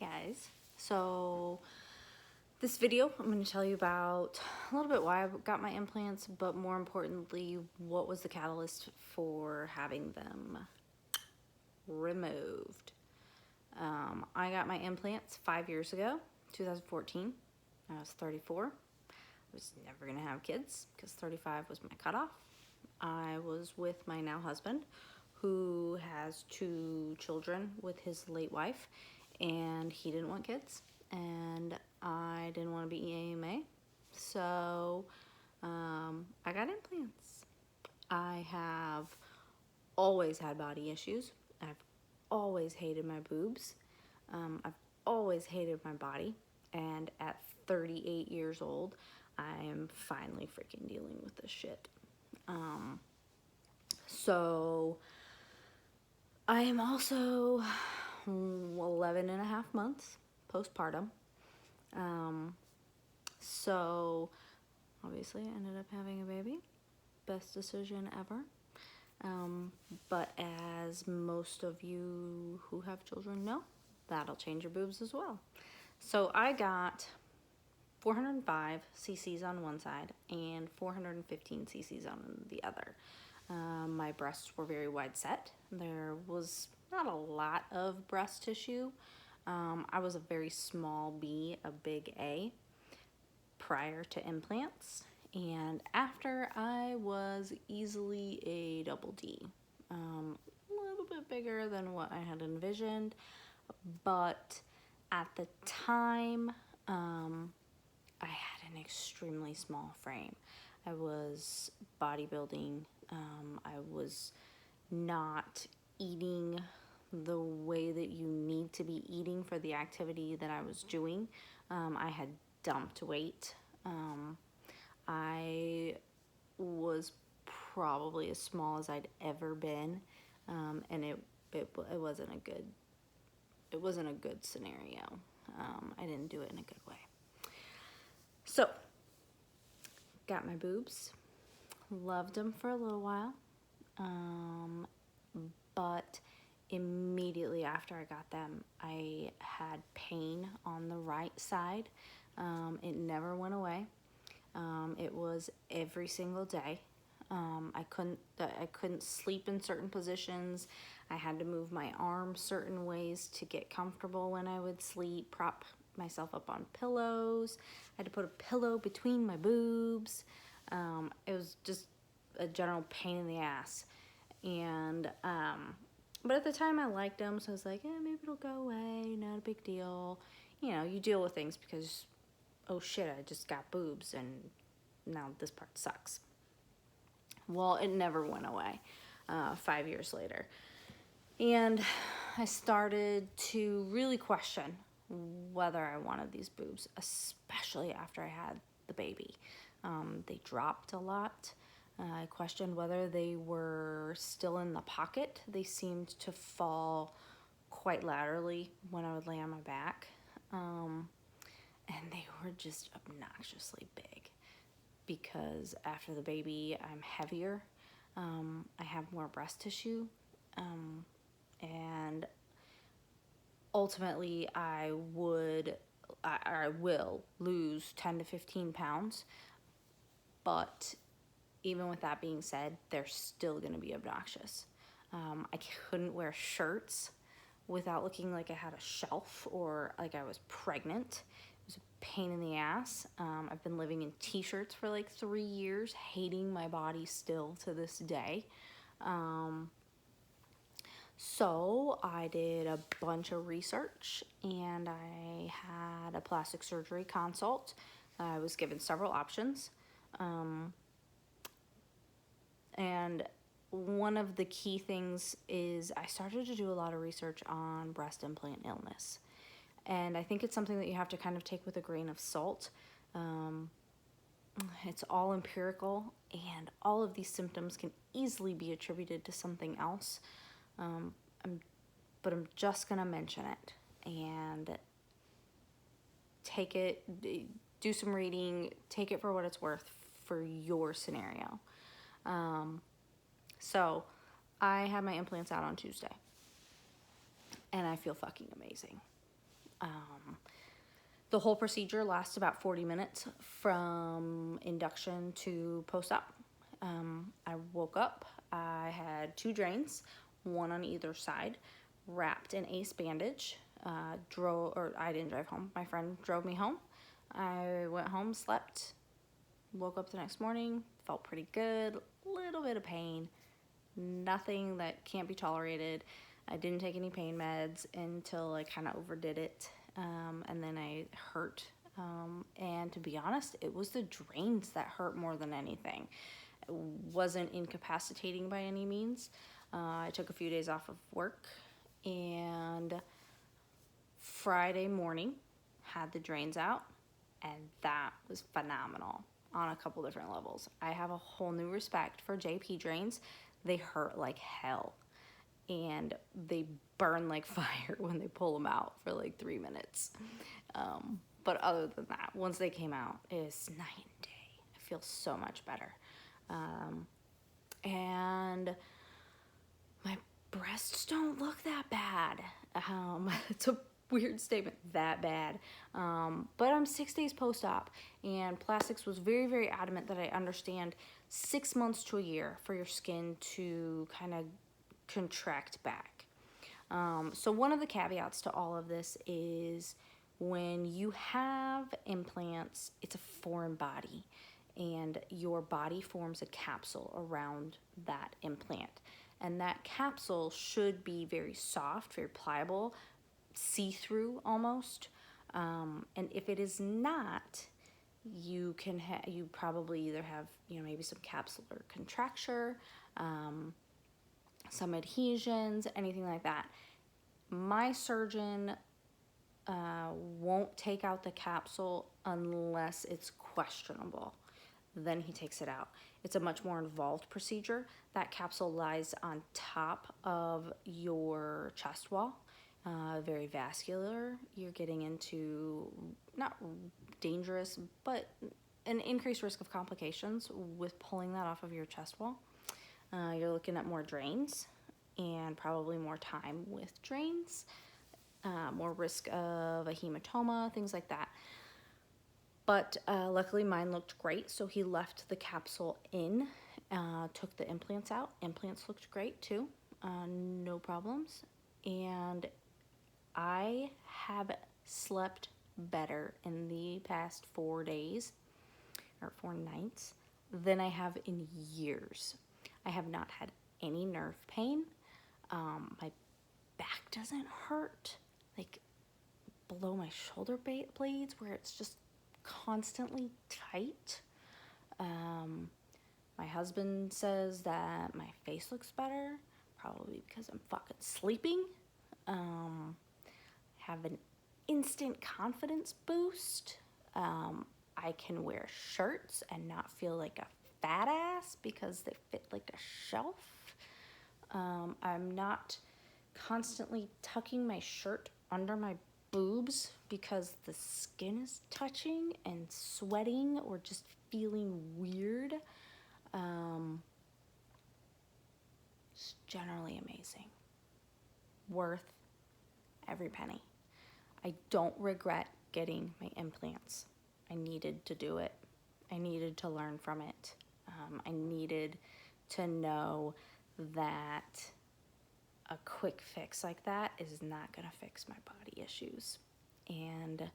guys. So this video, I'm going to tell you about a little bit why I got my implants, but more importantly, what was the catalyst for having them removed. I got my implants 5 years ago, 2014. I was 34. I was never going to have kids because 35 was my cutoff. I was with my now husband, who has 2 children with his late wife, and he didn't want kids, and I didn't want to be AMA, so I got implants. I have always had body issues. I've always hated my boobs. I've always hated my body, and at 38 years old, I am finally freaking dealing with this shit. So I am also 11 and a half months postpartum. So obviously I ended up having a baby. Best decision ever. But as most of you who have children know, that'll change your boobs as well. So I got 405 cc's on one side and 415 cc's on the other. My breasts were very wide set. There was not a lot of breast tissue. I was a very small B, a big A prior to implants, and after I was easily a double D. A little bit bigger than what I had envisioned, but at the time, I had an extremely small frame. I was bodybuilding. I was not eating the way that you need to be eating for the activity that I was doing. I had dumped weight. I was probably as small as I'd ever been, and it wasn't a good scenario. I didn't do it in a good way. So, got my boobs, loved them for a little while, but immediately after I got them, I had pain on the right side. It never went away. It was every single day. I couldn't sleep in certain positions. I had to move my arms certain ways to get comfortable when I would sleep, prop myself up on pillows. I had to put a pillow between my boobs. It was just a general pain in the ass. And, but at the time I liked them, so I was like, maybe it'll go away, not a big deal. You know, you deal with things because, oh shit, I just got boobs and now this part sucks. Well, it never went away 5 years later. And I started to really question whether I wanted these boobs, especially after I had the baby. They dropped a lot. I questioned whether they were still in the pocket. They seemed to fall quite laterally when I would lay on my back. And they were just obnoxiously big because after the baby, I'm heavier. I have more breast tissue. And ultimately I will lose 10 to 15 pounds. But even with that being said, they're still going to be obnoxious. I couldn't wear shirts without looking like I had a shelf or like I was pregnant. It was a pain in the ass. I've been living in t-shirts for like 3 years, hating my body still to this day. So I did a bunch of research and I had a plastic surgery consult. I was given several options. And one of the key things is I started to do a lot of research on breast implant illness. And I think it's something that you have to kind of take with a grain of salt. It's all empirical, and all of these symptoms can easily be attributed to something else. But I'm just going to mention it and take it, do some reading, take it for what it's worth for your scenario. So I had my implants out on Tuesday, and I feel fucking amazing. The whole procedure lasts about 40 minutes from induction to post-op. I woke up, I had 2 drains, one on either side, wrapped in ACE bandage. I didn't drive home. My friend drove me home. I went home, slept, woke up the next morning, felt pretty good, little bit of pain, nothing that can't be tolerated. I didn't take any pain meds until I kind of overdid it, and then I hurt. And to be honest, it was the drains that hurt more than anything. It wasn't incapacitating by any means. I took a few days off of work, and Friday morning had the drains out, and that was phenomenal on a couple different levels. I have a whole new respect for JP drains. They hurt like hell, and they burn like fire when they pull them out for like 3 minutes. But other than that, once they came out, it's night and day. I feel so much better. And my breasts don't look that bad. It's a weird statement, that bad. But I'm 6 days post-op, and plastics was very, very adamant that I understand 6 months to a year for your skin to kind of contract back. So one of the caveats to all of this is when you have implants, it's a foreign body, and your body forms a capsule around that implant. And that capsule should be very soft, very pliable, see-through almost. And if it is not, you probably either have, maybe some capsular contracture, some adhesions, anything like that. My surgeon won't take out the capsule unless it's questionable. Then he takes it out. It's a much more involved procedure. That capsule lies on top of your chest wall, very vascular. You're getting into not dangerous, but an increased risk of complications with pulling that off of your chest wall. You're looking at more drains and probably more time with drains, more risk of a hematoma, things like that. But luckily mine looked great, so he left the capsule in, took the implants out. Implants looked great too, no problems. And I have slept better in the past 4 days, or 4 nights, than I have in years. I have not had any nerve pain. My back doesn't hurt, like below my shoulder blades where it's just constantly tight. My husband says that my face looks better, probably because I'm fucking sleeping. Have an instant confidence boost. I can wear shirts and not feel like a fat ass because they fit like a shelf. I'm not constantly tucking my shirt under my boobs because the skin is touching and sweating or just feeling weird. It's generally amazing. Worth every penny. I don't regret getting my implants. I needed to do it. I needed to learn from it. I needed to know that a quick fix like that is not going to fix my body issues. And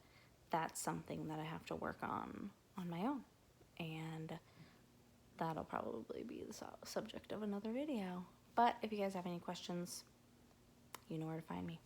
that's something that I have to work on my own. And that'll probably be the subject of another video. But if you guys have any questions, you know where to find me.